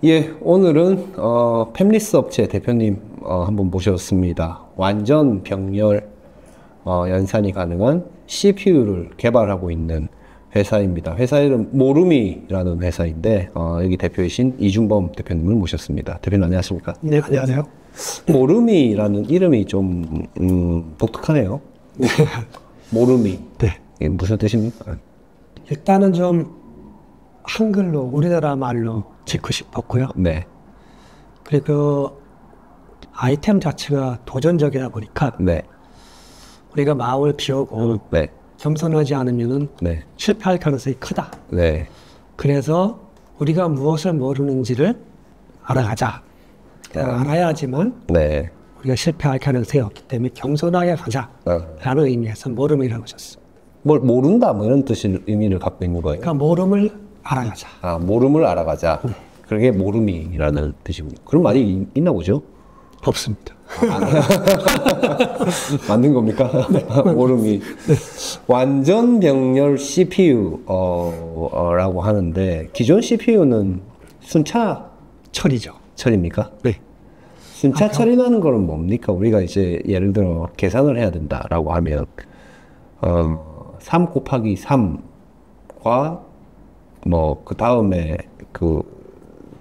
예, 오늘은 팹리스 업체 대표님 한번 모셨습니다. 완전 병렬 연산이 가능한 CPU를 개발하고 있는 회사입니다. 회사 이름 모루미라는 회사인데 여기 대표이신 이중범 대표님을 모셨습니다. 대표님 안녕하십니까? 네, 안녕하세요. 모루미라는 이름이 좀 독특하네요. 네. 모루미. 네. 이게 무슨 뜻입니까? 일단은 좀 한글로 우리나라 말로 짓고 싶었고요. 네. 그리고 아이템 자체가 도전적이다 보니까 네. 우리가 마음을 비우고 네. 겸손하지 않으면은 네. 실패할 가능성이 크다. 네. 그래서 우리가 무엇을 모르는지를 알아가자. 알아야지만 네. 우리가 실패할 가능성이 없기 때문에 겸손하게 가자라는 의미에서 모름이라고 졌습니다. 뭘 모른다 뭐 이런 뜻의 의미를 갖고 있는 거예요. 그러니까 모름을 알아가자. 아, 모름을 알아가자. 그게 모름이라는 뜻이군요. 그런 말이 있나 보죠? 없습니다. 만든 겁니까? 모름이. 완전 병렬 CPU 라고 하는데 기존 CPU는 순차 철이죠. 처리입니까? 네. 순차 처리라는 거는 뭡니까? 우리가 이제 예를 들어 계산을 해야 된다라고 하면 3 곱하기 3과 뭐 그 다음에 그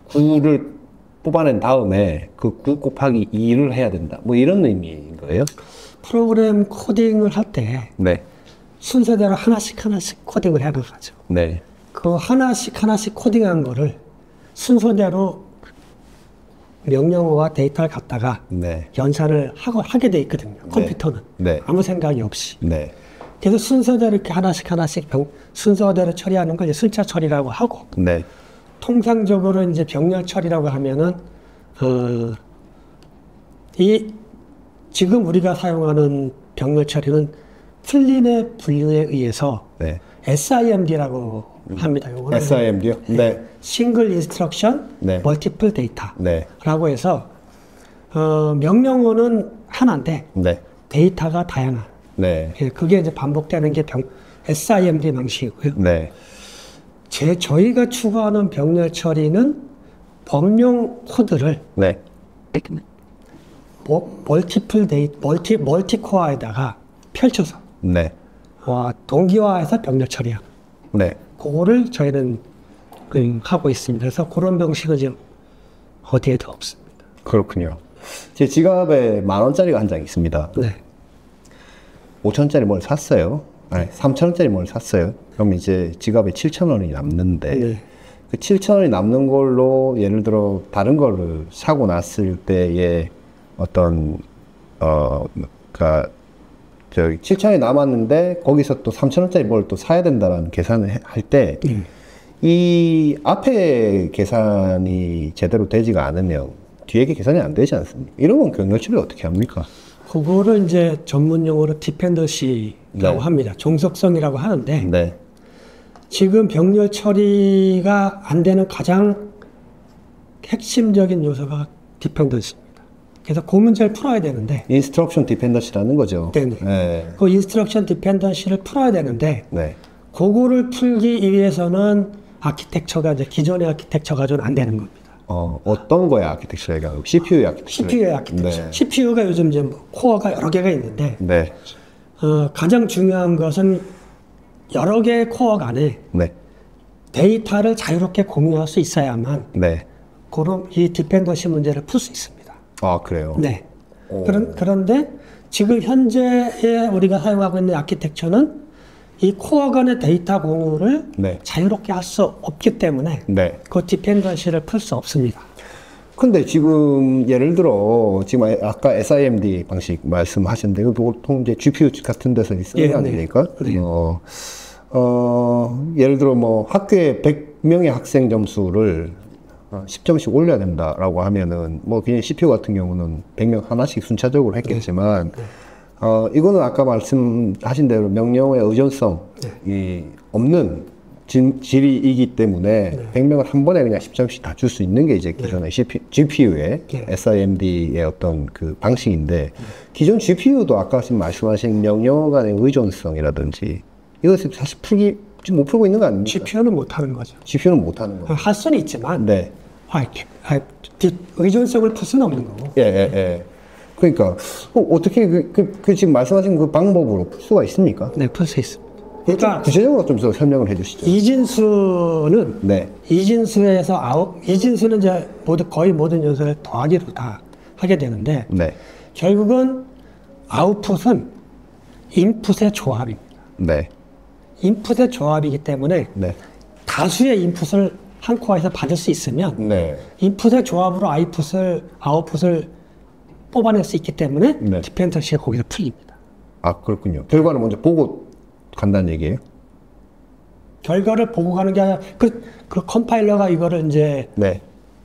9를 뽑아낸 다음에 그 9 곱하기 2를 해야 된다. 뭐 이런 의미인 거예요? 프로그램 코딩을 할 때 네. 순서대로 하나씩 코딩을 해나가죠. 네. 그 하나씩 코딩한 거를 순서대로 명령어와 데이터를 갖다가 네. 연산을 하게 돼 있거든요. 컴퓨터는. 네. 아무 생각이 없이. 네. 그래서 순서대로 이렇게 하나씩 순서대로 처리하는 걸 이제 순차 처리라고 하고, 네. 통상적으로 이제 병렬 처리라고 하면은 지금 우리가 사용하는 병렬 처리는 플린의 분류에 의해서 네. SIMD라고 합니다. 요거는 SIMD요? 네. 싱글 인스트럭션, 네. 멀티플 데이터라고 네. 해서 명령어는 하나인데 네. 데이터가 다양한. 네. 그게 이제 반복되는 게 SIMD 방식이고요. 네. 저희가 추구하는 병렬 처리는 범용 코드를 네. 멀티코어에다가 펼쳐서 네. 동기화해서 병렬 처리하는. 네. 그거를 저희는 하고 있습니다. 그래서 그런 방식은 지금 어디에도 없습니다. 그렇군요. 제 지갑에 10,000원짜리가 한 장 있습니다. 네. 5,000원짜리 뭘 샀어요. 아니, 3,000원짜리 뭘 샀어요. 그럼 이제 지갑에 7,000원이 남는데 네. 그 7,000원이 남는 걸로 예를 들어 다른 거를 사고 났을 때의 어떤 그러니까 저기 7,000원이 남았는데 거기서 또 3,000원짜리 뭘 또 사야 된다라는 계산을 할 때 이 앞에 계산이 제대로 되지가 않으면 뒤에 계산이 안 되지 않습니까? 이러면 병렬 처리 어떻게 합니까? 그거를 이제 전문 용어로 디펜던시라고 네. 합니다. 종속성이라고 하는데 네. 지금 병렬 처리가 안 되는 가장 핵심적인 요소가 디펜던시입니다. 그래서 그 문제를 풀어야 되는데 인스트럭션 디펜던시라는 거죠. 네네. 네. 그 인스트럭션 디펜던시를 풀어야 되는데 네. 그거를 풀기 위해서는 아키텍처가 이제 기존의 아키텍처가 좀 안 되는 겁니다. 어떤 거야 아키텍처가? CPU의 아키텍처. CPU의 아키텍처. 네. CPU가 요즘 이제 코어가 여러 개가 있는데 네. 가장 중요한 것은 여러 개의 코어 간에 네. 데이터를 자유롭게 공유할 수 있어야만 네. 그런 이 디펜던시 문제를 풀 수 있습니다. 아, 그래요? 네. 그런데 지금 현재에 우리가 사용하고 있는 아키텍처는 이 코어 간의 데이터 공유를 네. 자유롭게 할 수 없기 때문에 네. 그 디펜던시를 풀 수 없습니다. 근데 지금 예를 들어 지금 아까 SIMD 방식 말씀하셨는데 이거 보통 이제 GPU 같은 데서 쓰는 거 아닙니까? 네. 예를 들어 뭐 학교에 100명의 학생 점수를 10점씩 올려야 된다라고 하면은 뭐 그냥 CPU 같은 경우는 100명 하나씩 순차적으로 했겠지만 이거는 아까 말씀하신 대로 명령어의 의존성이 없는 질이기 때문에 100명을 한 번에 그냥 10점씩 다 줄 수 있는 게 이제 기존의 GPU의 SIMD의 어떤 그 방식인데 기존 GPU도 아까 지금 말씀하신 명령어 간의 의존성이라든지 이것을 사실 지금 못 풀고 있는 거 아닙니까? GPU는 못 하는 거죠. GPU는 못 하는 거. 할 수는 있지만 네. 의존성을 풀 수는 없는 거고. 예, 예, 예. 그러니까 어떻게 지금 말씀하신 그 방법으로 풀 수가 있습니까? 네, 풀 수 있습니다. 그러니까 구체적으로 좀 더 설명을 해주시죠. 이진수는 네, 이진수에서 이진수는 이제 거의 모든 요소를 더하기로 다 하게 되는데 네, 결국은 아웃풋은 인풋의 조합입니다. 네, 인풋의 조합이기 때문에 네, 다수의 인풋을 한 코어에서 받을 수 있으면 네, 인풋의 조합으로 아웃풋을 뽑아낼 수 있기 때문에 네. 디펜던시가 거기서 풀립니다. 아 그렇군요. 결과를 먼저 보고 간다는 얘기예요? 결과를 보고 가는 게 아니라 그 컴파일러가 이거를 이제 네.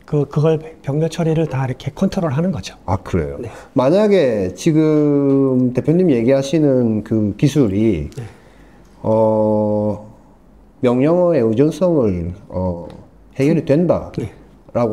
그걸 병렬 처리를 다 이렇게 컨트롤하는 거죠. 아 그래요. 네. 만약에 지금 대표님 얘기하시는 그 기술이 네. 명령어의 의존성을 해결이 된다라고 네.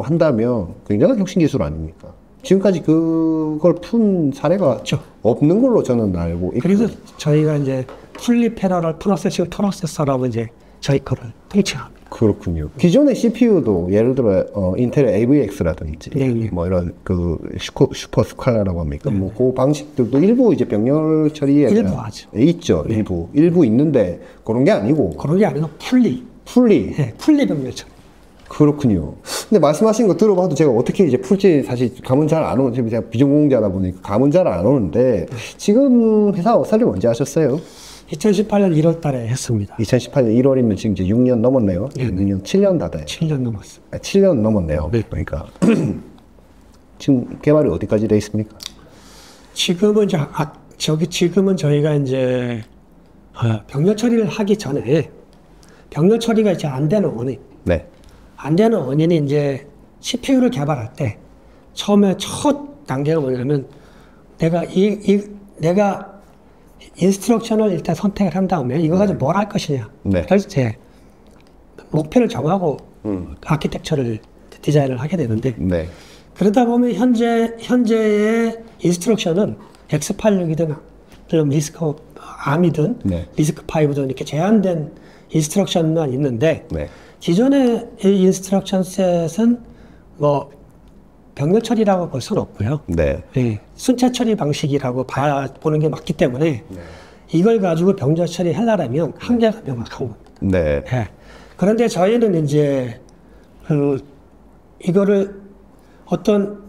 한다면 굉장한 혁신 기술 아닙니까? 지금까지 그걸 푼 사례가 그렇죠. 없는 걸로 저는 알고 있고. 그래서 저희가 이제 풀리 패러럴 프로세싱 프로세서라고 이제 저희 거를 통칭합니다. 그렇군요. 기존의 CPU도 예를 들어 인텔의 AVX라든지 네, 네. 뭐 이런 그 슈퍼 스칼라라고 합니까? 뭐 그 방식들도 일부 이제 병렬 처리에 일부 하죠. 있죠. 일부 있는데 그런 게 아니고 그런 게 아니고 풀리 병렬 처리. 그렇군요. 근데 말씀하신 거 들어봐도 제가 어떻게 이제 풀지 사실 감은 잘 안 오는, 제가 비전공자다 보니까 감은 잘 안 오는데, 지금 회사 설립 언제 하셨어요? 2018년 1월 달에 했습니다. 2018년 1월이면 지금 이제 6년 넘었네요. 네. 6년, 7년 다 돼요. 7년 넘었습니다. 7년 넘었네요. 네. 그러니까. 지금 개발이 어디까지 돼 있습니까? 지금은 지금은 저희가 이제 병렬 처리를 하기 전에 병렬 처리가 이제 안 되는 원인. 네. 안 되는 원인이 이제 CPU를 개발할 때 처음에 첫 단계가 뭐냐면 내가 인스트럭션을 일단 선택을 한 다음에 이거 가지고 뭘 할 것이냐. 네. 그래서 제 목표를 정하고 아키텍처를 디자인을 하게 되는데 네. 그러다 보면 현재의 인스트럭션은 X86이든 리스크 암이든 네. 리스크 5든 이렇게 제한된 인스트럭션만 있는데 네. 기존의 이 인스트럭션 셋은 뭐 병렬 처리라고 볼 수는 없고요. 네. 네, 순차 처리 방식이라고 보는 게 맞기 때문에 이걸 가지고 병렬 처리 하려면 한계가 명확한 겁니다. 네. 네. 그런데 저희는 이제 이거를 어떤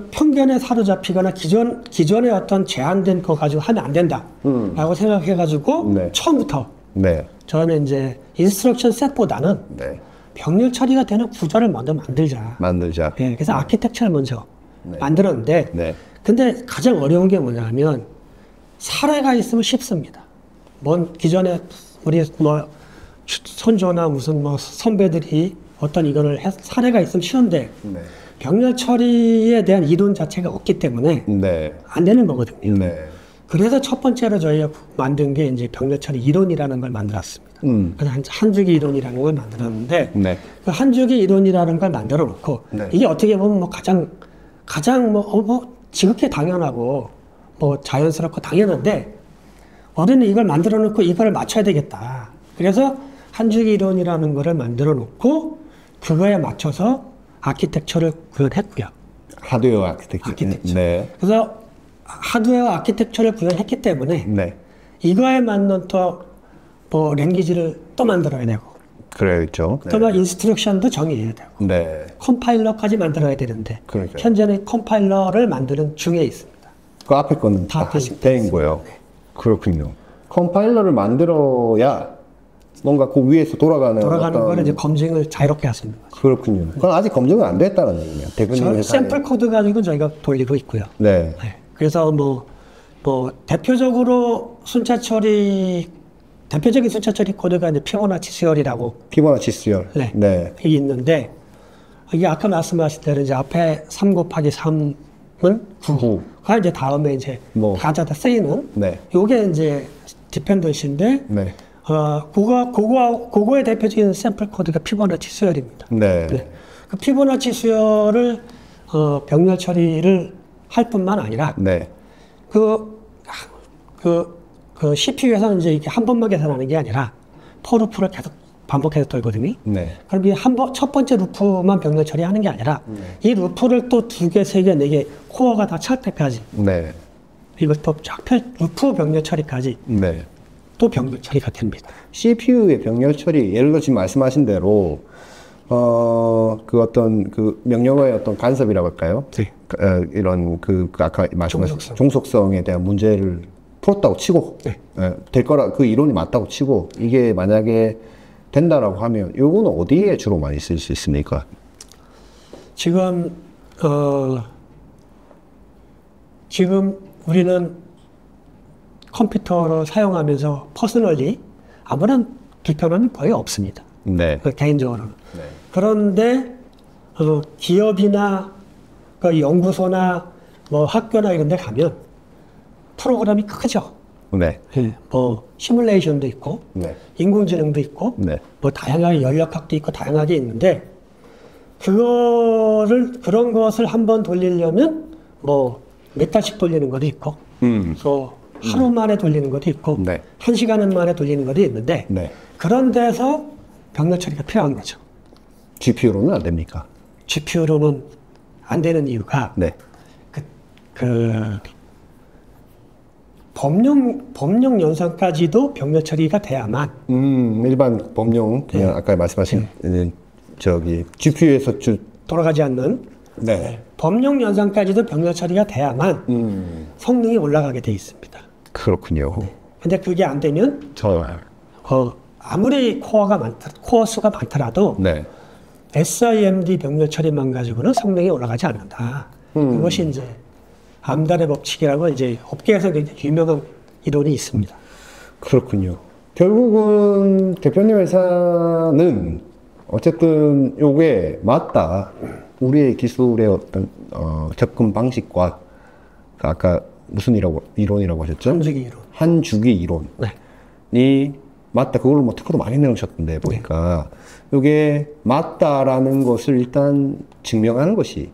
편견에 사로잡히거나 기존의 어떤 제한된 거 가지고 하면 안 된다라고 생각해가지고 네. 처음부터 네. 저는 이제 인스트럭션 셋보다는 네. 병렬 처리가 되는 구조를 먼저 만들자. 네, 그래서 아키텍처를 먼저 만들었는데, 네. 근데 가장 어려운 게 뭐냐면 사례가 있으면 쉽습니다. 기존에 우리 선조나 무슨 선배들이 어떤 이거를 사례가 있으면 쉬운데 네. 병렬 처리에 대한 이론 자체가 없기 때문에 네. 안 되는 거거든요. 네. 그래서 첫 번째로 저희가 만든 게 이제 병렬 처리 이론이라는 걸 만들었습니다. 그래서 한주기 이론이라는 걸 만들었는데 네. 그 한주기 이론이라는 걸 만들어 놓고 네. 이게 어떻게 보면 뭐 가장 지극히 당연하고 뭐 자연스럽고 당연한데 우리는 이걸 만들어 놓고 이걸 맞춰야 되겠다. 그래서 한주기 이론이라는 거를 만들어 놓고 그거에 맞춰서 아키텍처를 구현했고요. 하드웨어 아키텍처. 네. 그래서 하드웨어 아키텍처를 구현했기 때문에 네. 이거에 맞는 또 뭐 랭귀지를 또 만들어야 되고 그렇죠. 또 뭐 인스트럭션도 정의해야 되고 네. 컴파일러까지 만들어야 되는데 그러니까요. 현재는 컴파일러를 만드는 중에 있습니다. 그 앞에 거는 다 된 거예요. 어요 컴파일러를 만들어야 뭔가 그 위에서 돌아가는 거는 이제 검증을 자유롭게 할 수 있는 거죠. 그렇군요. 그건 아직 검증은 안 됐다는 얘기예요. 대표님 회사에. 샘플 코드 가지고 저희가 돌리고 있고요. 네. 네. 그래서 대표적으로 대표적인 순차 처리 코드가 이제 피보나치 수열이라고 피보나치 수열. 네. 네. 이게 있는데 이게 아까 말씀하신 대로 이제 앞에 3 곱하기 3은 9. 가 이제 다음에 이제 가져다 쓰이는 네. 요게 이제 디펜던시인데 네. 그거의 대표적인 샘플 코드가 피보나치 수열입니다. 네. 네. 그 피보나치 수열을 병렬 처리를 할 뿐만 아니라 네. 그 CPU에서는 이제 이렇게 한 번만 계산하는 게 아니라 포루프를 계속 반복해서 돌거든요. 네. 그럼 이 첫 번째 루프만 병렬 처리하는 게 아니라 이 루프를 또 2개, 3개, 4개 코어가 다 찰때까지 네. 이걸 또쫙 루프 병렬 처리까지 네. 또 병렬 처리가 됩니다. CPU의 병렬 처리, 예를 들어 지금 말씀하신 대로 그 어떤 그 명령어의 어떤 간섭이라고 할까요? 네. 이런 아까 말씀하신 종속성에 대한 문제를 풀었다고 치고 네. 될 거라 그 이론이 맞다고 치고 이게 만약에 된다라고 하면 이거는 어디에 주로 많이 쓸 수 있습니까? 지금 우리는 컴퓨터를 사용하면서 퍼스널리 아무런 불편함이 거의 없습니다. 네. 개인적으로는. 네. 그런데 기업이나 그 연구소나 뭐 학교나 이런 데 가면 프로그램이 크죠. 네. 뭐 시뮬레이션도 있고 네. 인공지능도 있고 네. 뭐 다양하게 연력학도 있고 다양하게 있는데 그런 것을 한번 돌리려면 뭐 몇 달씩 돌리는 것도 있고 또 하루 만에 돌리는 것도 있고 네. 1시간 만에 돌리는 것도 있는데 네. 그런 데서 병렬 처리가 필요한 거죠. GPU로는 안 됩니까? GPU로는 안 되는 이유가 네. 법령 연산까지도 병렬 처리가 돼야만 일반 법령 그냥 아까 말씀하신 저기 GPU에서 돌아가지 않는 네. 법령 연산까지도 병렬 처리가 돼야만 성능이 올라가게 돼 있습니다. 그렇군요. 근데 그게 안 되면 아무리 코어 수가 많더라도 네. SIMD 병렬 처리만 가지고는 성능이 올라가지 않는다. 그것이 이제 암달의 법칙이라고 이제 업계에서 굉장히 유명한 이론이 있습니다. 그렇군요. 결국은 대표님 회사는 어쨌든 요게 맞다. 우리의 기술의 어떤 접근 방식과 아까 무슨 이론이라고 하셨죠? 한주기 이론. 한주기 이론이 네. 맞다. 그걸로 뭐 특허도 많이 내놓으셨던데 보니까 이게 맞다라는 것을 일단 증명하는 것이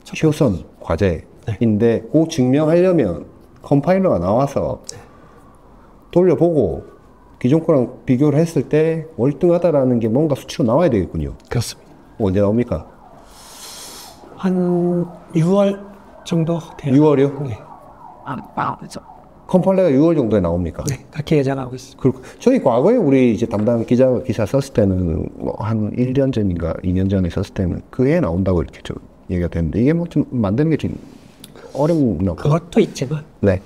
최우선 과제인데 그 증명하려면 컴파일러가 나와서 돌려보고 기존 거랑 비교를 했을 때 월등하다라는 게 뭔가 수치로 나와야 되겠군요. 그렇습니다. 언제 나옵니까? 한 6월 정도 돼요. 6월이요? 네. 컴파일러가 6월 정도에 나옵니까? 네, 그렇게 예상하고 있습니다. 그리고 저희 과거에 우리 이제 담당 기사 썼을 때는 뭐 한 1년 전인가 2년 전에 썼을 때는 그해 나온다고 이렇게 좀 얘기가 됐는데 이게 뭐 좀 만드는 게 좀 어려운 그것도 있지만 네.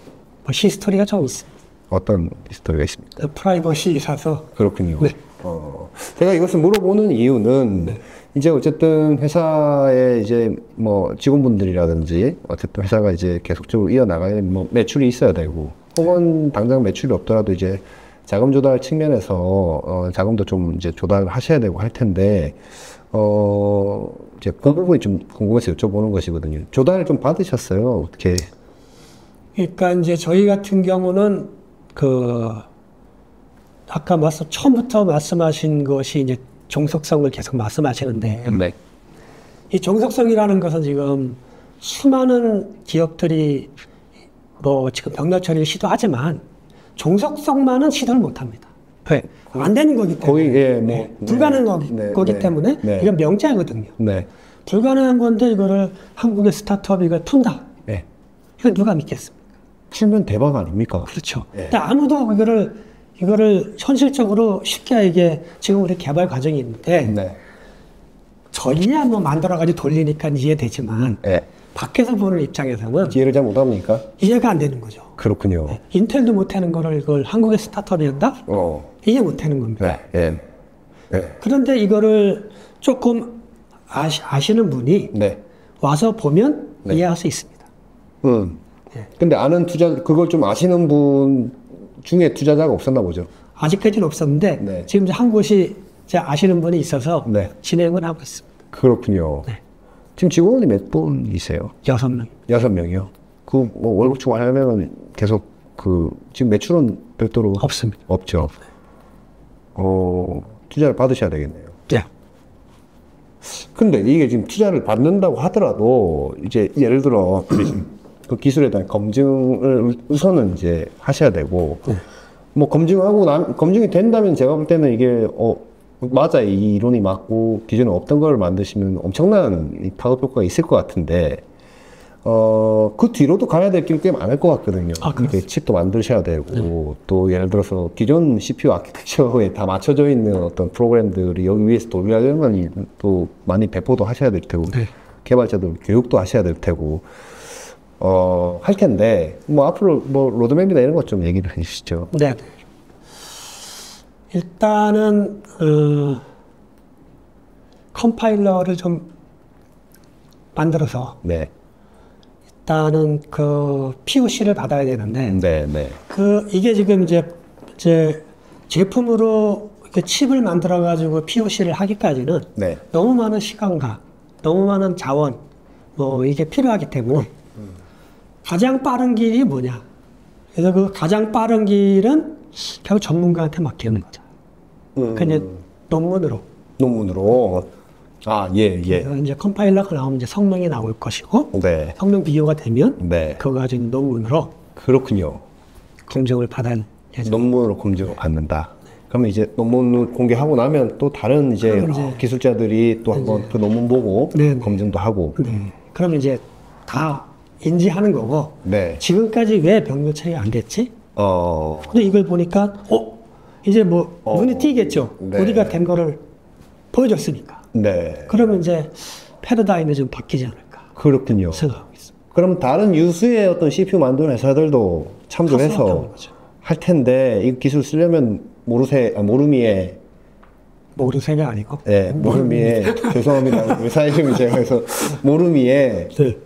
뭐 히스토리가 좀 있습니다. 어떤 히스토리가 있습니까? 프라이버시 있어서. 그렇군요. 네. 제가 이것을 물어보는 이유는 이제 어쨌든 회사에 이제 뭐 직원분들이라든지 어쨌든 회사가 이제 계속적으로 이어나가려면 뭐 매출이 있어야 되고 혹은 당장 매출이 없더라도 이제 자금 조달 측면에서 자금도 좀 이제 조달을 하셔야 되고 할 텐데 이제 그 부분이 좀 궁금해서 여쭤보는 것이거든요. 조달을 좀 받으셨어요? 어떻게? 그러니까 이제 저희 같은 경우는 아까 처음부터 말씀하신 것이 이제 종속성을 계속 말씀하시는데 네. 이 종속성이라는 것은 지금 수많은 기업들이 뭐 지금 병렬 처리를 시도하지만 종속성만은 시도를 못합니다. 왜? 안 되는 거기 때문에. 거의 뭐 불가능한 거기 때문에 이건 명제거든요. 네. 불가능한 건데 이거를 한국의 스타트업이 이걸 푼다. 네. 이건 누가 믿겠습니까? 풀면 대박 아닙니까? 그렇죠. 네. 근데 아무도 이거를 현실적으로 쉽게 이게 지금 우리 개발 과정이 있는데 네. 저희야 뭐 만들어가지고 돌리니까 이해되지만 네. 밖에서 보는 입장에서는 이해를 잘 못합니까? 이해가 안 되는 거죠. 그렇군요. 인텔도 못하는 거를 이걸 한국의 스타트업이 한다? 이해 못하는 겁니다. 네. 네. 그런데 이거를 조금 아시는 분이 네. 와서 보면 네. 이해할 수 있습니다. 근데 아는 그걸 좀 아시는 분 중에 투자자가 없었나 보죠. 아직까지는 없었는데 네. 지금 이제 한 곳이 아시는 분이 있어서 네. 진행을 하고 있습니다. 그렇군요. 네. 지금 직원이 몇 분이세요? 6명. 6명이요? 뭐 월급 추가하려면 계속 지금 매출은 별도로 없습니다. 없죠. 투자를 받으셔야 되겠네요. 네. 근데 이게 지금 투자를 받는다고 하더라도 이제 예를 들어 그 기술에 대한 검증을 우선은 이제 하셔야 되고 뭐 검증이 된다면 제가 볼 때는 이게 맞아요. 이 이론이 맞고 기존에 없던 걸 만드시면 엄청난 파급 효과가 있을 것 같은데 그 뒤로도 가야 될 길 꽤 많을 것 같거든요. 이렇게 칩도 만드셔야 되고 또 예를 들어서 기존 CPU 아키텍처에 다 맞춰져 있는 어떤 프로그램들이 여기 위에서 돌려면 또 많이 배포도 하셔야 될 테고 개발자들 교육도 하셔야 될 테고 할 텐데 뭐 앞으로 뭐 로드맵이나 이런 것 좀 얘기를 해주시죠. 네. 일단은 컴파일러를 좀 만들어서 네. 일단은 그 POC를 받아야 되는데 네, 네. 이게 지금 이제 제품으로 이렇게 칩을 만들어 가지고 POC를 하기까지는 네. 너무 많은 시간과 너무 많은 자원 뭐 이게 필요하기 때문에 가장 빠른 길이 뭐냐? 그래서 그 가장 빠른 길은 결국 전문가한테 맡기는 거죠. 그냥 논문으로. 아, 예. 그래서 이제 컴파일러가 나오면 이제 성능이 나올 것이고, 네. 성능 비교가 되면, 네. 그거 가지고 논문으로 그렇군요. 검증을 받을 예정. 논문으로 검증을 받는다. 그러면 이제 논문을 공개하고 나면 또 다른 이제 기술자들이 또 한번 그 논문 보고 검증도 하고. 네. 그러면 이제 다 인지하는 거고, 네. 지금까지 왜 병렬체가 안 됐지? 근데 이걸 보니까, 이제 뭐, 눈이 띄겠죠. 네. 우리가 된 거를 보여줬으니까. 네. 그러면 이제 패러다임이 좀 바뀌지 않을까. 그렇군요. 생각하고 있습니다. 그럼 다른 유수의 어떤 CPU 만드는 회사들도 참조해서 할 텐데, 이 기술 쓰려면 모르미에 모르쇠가 아니고. 네, 모르미에 죄송합니다. 회사 이름이 제가 해서 모르미에 네.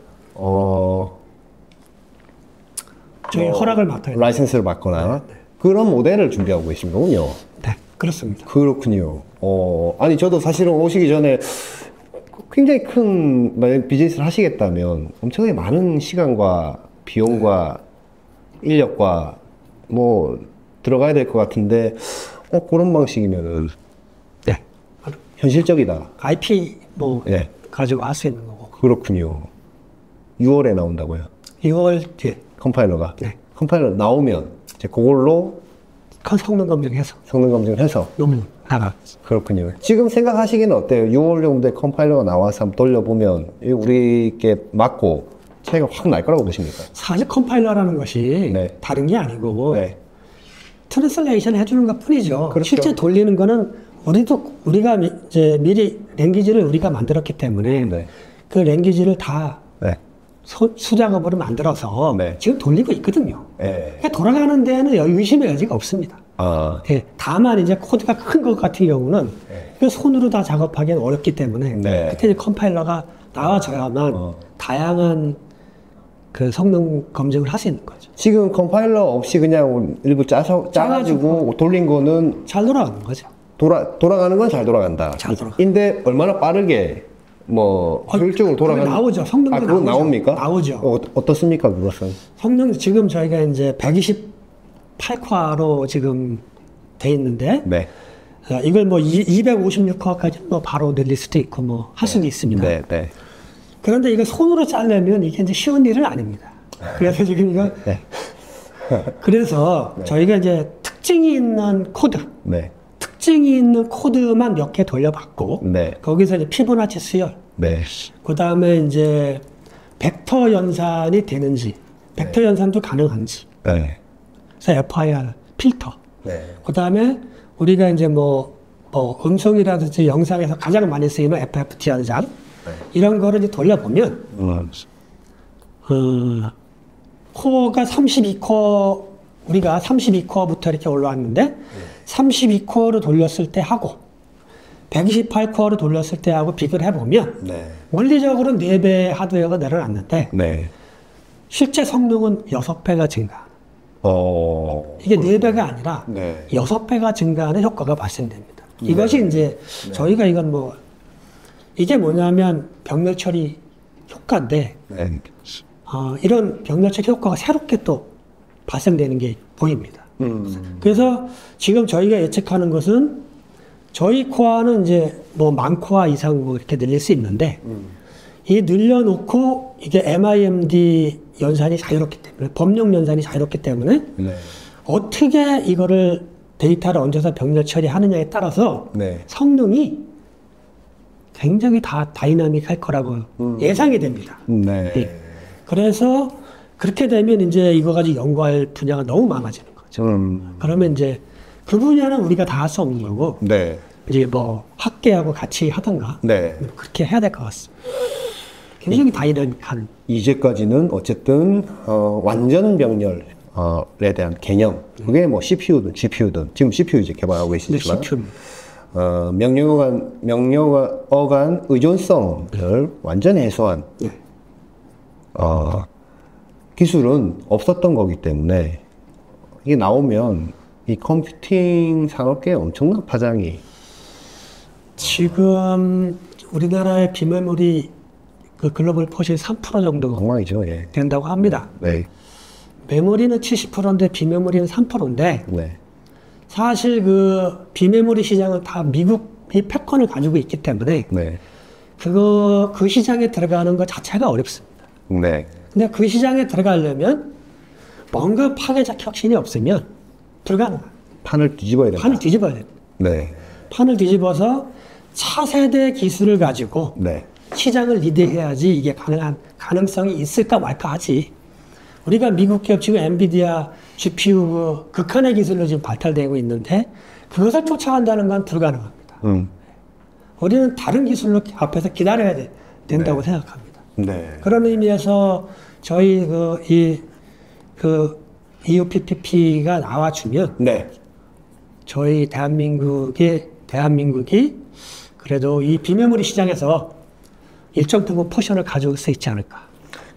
저희 허락을 맡아야 돼요. 라이센스를 받거나 그런 모델을 준비하고 계신 거군요. 네, 그렇습니다. 그렇군요. 아니 저도 사실은 오시기 전에 굉장히 큰 만약 비즈니스를 하시겠다면 엄청나게 많은 시간과 비용과 인력과 뭐 들어가야 될 것 같은데 그런 방식이면은 네. 현실적이다. IP 뭐 네. 가지고 할 수 있는 거고. 그렇군요. 6월에 나온다고요? 2월 뒤에 컴파일러가? 네. 컴파일러 나오면 이제 그걸로 성능 검증해서 성능 검증을 해서 논문 나가. 그렇군요. 지금 생각하시기는 어때요? 6월 정도에 컴파일러가 나와서 한번 돌려보면 우리께 맞고 차이가 확 날 거라고 보십니까? 사실 컴파일러라는 것이 네. 다른 게 아니고 네. 트랜슬레이션 해주는 것 뿐이죠. 그렇죠. 실제 돌리는 거는 우리가 이제 미리 랭귀지를 우리가 만들었기 때문에 네. 그 랭귀지를 다 네. 수작업으로 만들어서 네. 지금 돌리고 있거든요. 네. 그러니까 돌아가는 데는 의심의 여지가 없습니다. 네. 다만 이제 코드가 큰 것 같은 경우는 그 손으로 다 작업하기는 어렵기 때문에 네. 그때 이제 컴파일러가 나와줘야만 다양한 그 성능 검증을 할 수 있는 거죠. 지금 컴파일러 없이 그냥 일부 짜가지고 돌린 거는 잘 돌아가는 거죠. 돌아가는 건 잘 돌아간다. 잘 돌아가. 근데 얼마나 빠르게 효율적으로 돌아가는 나오죠. 성능도 그거 나오죠. 나옵니까? 나오죠. 어떻습니까 그것은? 성능 지금 저희가 이제 128쿼로 지금 돼 있는데 네. 이걸 뭐 256쿼까지 뭐 바로 늘릴 수도 있고 뭐 할 수도 있습니다. 네, 네. 그런데 이거 손으로 짜려면 이게 이제 쉬운 일은 아닙니다. 그래서 지금 이거 네. 그래서 저희가 이제 특징이 있는 코드, 네. 특징이 있는 코드만 몇 개 돌려봤고 네. 거기서 이제 피보나치 수열, 네. 그 다음에 이제 벡터 연산이 되는지, 벡터 연산도 가능한지, 네. 그래서 FIR 필터, 네. 그 다음에 우리가 이제 뭐 음성이라든지 영상에서 가장 많이 쓰이는 FFT 장 이런 거를 이제 돌려보면 코어가 32코어 우리가 32코어부터 이렇게 올라왔는데 32코어로 돌렸을 때 하고 128코어로 돌렸을 때 하고 비교를 해보면 네. 원리적으로 4배 하드웨어가 늘어났는데 네. 실제 성능은 6배가 증가. 이게 4배가 아니라 네. 6배가 증가하는 효과가 발생됩니다. 이것이 이제 저희가 이건 뭐 이게 뭐냐면 병렬 처리 효과인데 네. 이런 병렬 처리 효과가 새롭게 또 발생되는 게 보입니다. 그래서 지금 저희가 예측하는 것은 저희 코어는 이제 뭐 10,000코어 이상 뭐 이렇게 늘릴 수 있는데 이 늘려놓고 이게 MIMD 연산이 자유롭기 때문에 법령 연산이 자유롭기 때문에 네. 어떻게 이거를 데이터를 얹어서 병렬 처리하느냐에 따라서 네. 성능이 굉장히 다 다이나믹할 거라고 예상이 됩니다. 네. 예. 그래서 그렇게 되면 이제 이거 가지고 연구할 분야가 너무 많아지는 거죠. 그러면 이제 그 분야는 우리가 다 할 수 없는 거고, 네. 이제 뭐 학계하고 같이 하던가, 네. 그렇게 해야 될 것 같습니다. 굉장히 다이나믹한. 이제까지는 어쨌든 완전 병렬에 대한 개념, 그게 뭐 CPU든 GPU든 지금 CPU 이제 개발하고 계시지만 명령어간 의존성을 완전 해소한 네. 기술은 없었던 거기 때문에 이게 나오면 이 컴퓨팅 산업계에 엄청난 파장이 지금 우리나라의 비메모리 그 글로벌 포션이 3% 정도 엉망이죠. 예. 된다고 합니다. 네. 메모리는 70%인데 비메모리는 3%인데 네. 사실 그 비메모리 시장은 다 미국이 패권을 가지고 있기 때문에 네. 그 시장에 들어가는 것 자체가 어렵습니다. 네. 근데 그 시장에 들어가려면 뭔가 파괴적 혁신이 없으면 불가능합니다. 판을 뒤집어야 된다. 판을 뒤집어야 됩니다. 네. 판을 뒤집어서 차세대 기술을 가지고 네. 시장을 리드해야지 이게 가능성이 있을까 말까 하지. 우리가 미국 기업 지금 엔비디아 GPU 극한의 기술로 지금 발달되고 있는데 그것을 쫓아간다는 건 불가능합니다. 우리는 다른 기술로 앞에서 기다려야 된다고 생각합니다. 네. 그런 의미에서 저희 EUPPP가 나와주면 네. 저희 대한민국이 그래도 이 비메모리 시장에서 일정 부분 포션을 가져올 수 있지 않을까.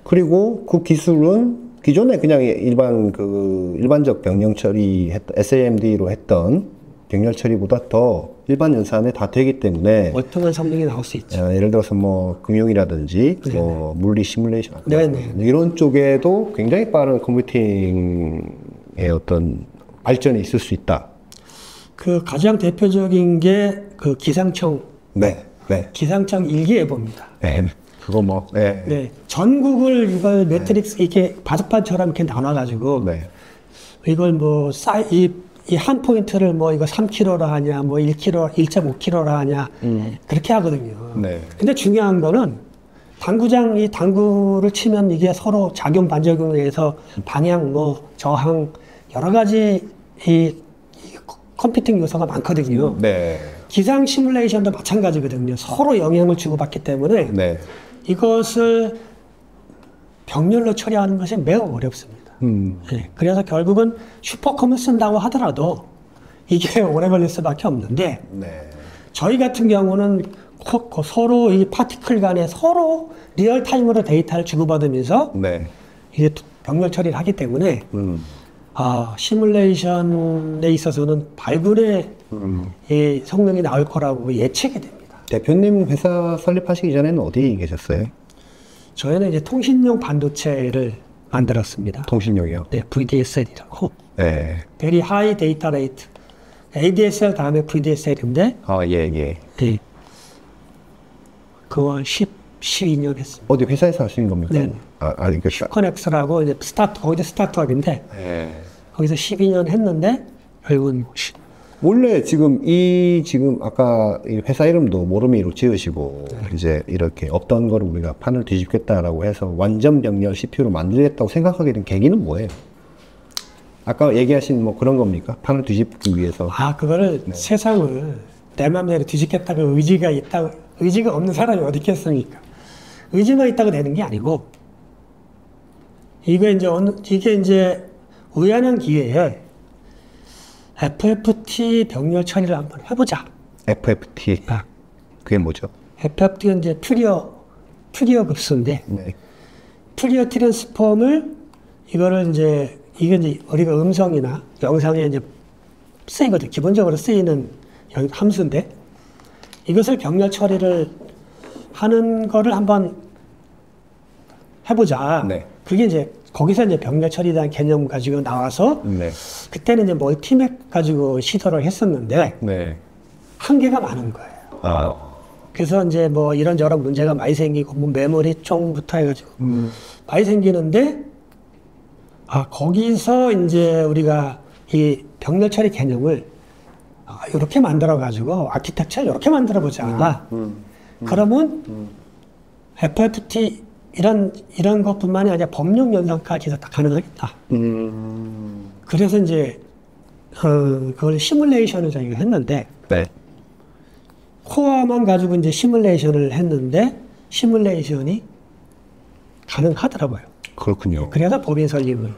그리고 그 기술은 기존에 그냥 일반적 병렬 처리 SAMD로 했던 병렬 처리보다 더 일반 연산에 다 되기 때문에 월등한 성능이 나올 수 있죠. 예를 들어서 뭐 금융이라든지 네네. 뭐 물리 시뮬레이션 네네. 이런 쪽에도 굉장히 빠른 컴퓨팅의 어떤 발전이 있을 수 있다. 그 가장 대표적인 게 그 기상청 네, 네, 기상청 일기예보입니다. 네. 그거 뭐, 네, 네, 전국을 이걸 매트릭스 이렇게 바둑판처럼 이렇게 나눠가지고 네, 이걸 뭐 이 한 포인트를 뭐 이거 3kg라 하냐, 뭐 1kg, 1.5kg라 하냐 그렇게 하거든요. 네. 근데 중요한 거는 당구장 당구를 치면 이게 서로 작용 반작용에 의해서 방향, 뭐 저항 여러 가지 이 컴퓨팅 요소가 많거든요. 네, 기상 시뮬레이션도 마찬가지거든요. 서로 영향을 주고받기 때문에 네. 이것을 병렬로 처리하는 것이 매우 어렵습니다. 네, 그래서 결국은 슈퍼컴을 쓴다고 하더라도 이게 오래 걸릴 수밖에 없는데 네. 저희 같은 경우는 서로 이 파티클 간에 서로 리얼타임으로 데이터를 주고받으면서 네. 이게 병렬 처리를 하기 때문에 시뮬레이션에 있어서는 발군의 이 성능이 나올 거라고 예측이 됩니다. 대표님 회사 설립하시기 전에는 어디 계셨어요? 저희는 이제 통신용 반도체를 만들었습니다. 통신용이요? 네, VDSL이라고. 네. Very High Data Rate. ADSL 다음에 VDSL인데, 예, 예. 네. 그걸 12년 했습니다. 어디 회사에서 하시는 겁니까? 네. 그러니까. 슈커넥스라고 이제 거기도 스타트업인데, 네. 거기서 12년 했는데, 결국은 원래 지금 아까 이 회사 이름도 모르미로 지으시고 이제 이렇게 없던 거를 우리가 판을 뒤집겠다라고 해서 완전 병렬 CPU로 만들겠다고 생각하게 된 계기는 뭐예요? 아까 얘기하신 뭐 그런 겁니까? 판을 뒤집기 위해서. 그거를 세상을 내 맘대로 뒤집겠다고 의지가 없는 사람이 어디 있겠습니까? 의지만 있다고 되는 게 아니고, 이게 이제 우연한 기회에 FFT 병렬 처리를 한번 해보자. FFT. 그게 뭐죠? FFT는 이제 퓨리어 급수인데, 네. 퓨리어 트랜스폼을 이게 이제 우리가 음성이나 영상에 이제 쓰이거든. 기본적으로 쓰이는 함수인데, 이것을 병렬 처리를 하는 거를 한번 해보자. 네. 그게 이제 거기서 이제 병렬 처리라는 개념 가지고 나와서 네. 그때는 이제 멀티맥 가지고 시도를 했었는데 네. 한계가 많은 거예요. 그래서 이제 뭐 이런저런 문제가 많이 생기고 뭐 메모리 쪽부터 해가지고 많이 생기는데 거기서 이제 우리가 이 병렬 처리 개념을 이렇게 만들어가지고 아키텍처를 이렇게 만들어보자. 그러면 FFT 이런 것뿐만이 아니라 법령 연산까지도 다 가능하겠다. 그래서 이제 그걸 시뮬레이션을 저희가 했는데 네. 코어만 가지고 이제 시뮬레이션을 했는데 시뮬레이션이 가능하더라고요. 그렇군요. 그래서 법인 설립을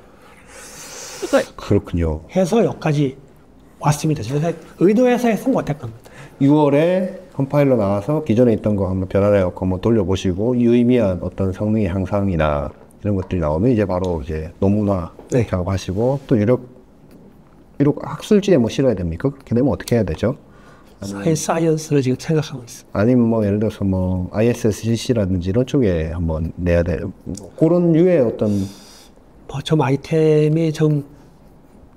그렇군요. 해서 여기까지 왔습니다. 그래서 의도해서 해서 못할 겁니다. 6월에 컴파일러 나와서 기존에 있던 거 한번 변화해갖고 한번 돌려보시고 유의미한 어떤 성능의 향상이나 이런 것들이 나오면 이제 바로 이제 논문화 네. 작업하시고 또 이력 학술지에 뭐 실어야 됩니까? 그렇게 되면 어떻게 해야 되죠? 사이언스를 지금 생각하고 있습니다. 아니면 뭐 예를 들어서 뭐 ISSCC라든지 이런 쪽에 한번 내야 돼요. 그런 류의 어떤 좀 아이템이 좀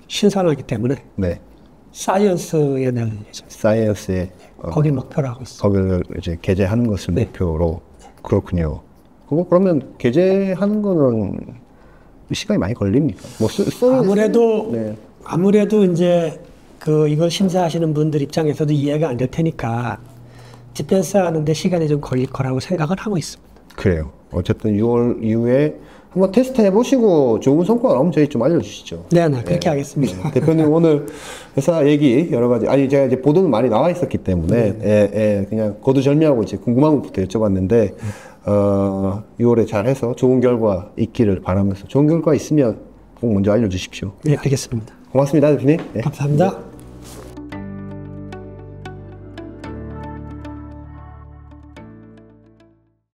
신선하기 때문에 네 사이언스에 내는 예정. 사이언스에 거기 목표로 하고 있습니다. 거기를 이제 게재하는 것을 네. 목표로 그렇군요. 그러면 게재하는 거는 시간이 많이 걸립니까? 뭐 아무래도 이제 이걸 심사하시는 분들 입장에서도 이해가 안 될 테니까 디펜스 하는데 시간이 좀 걸릴 거라고 생각을 하고 있습니다. 그래요. 어쨌든 6월 이후에 한번 테스트 해보시고 좋은 성과가 나오면 저희 좀 알려주시죠. 네, 그렇게 하겠습니다. 대표님 오늘 회사 얘기 여러 가지 제가 이제 보도는 많이 나와 있었기 때문에 그냥 거두절미하고 이제 궁금한 것부터 여쭤봤는데 6월에 잘해서 좋은 결과 있기를 바라면서 좋은 결과 있으면 꼭 먼저 알려주십시오. 네, 알겠습니다. 고맙습니다, 대표님. 네. 감사합니다.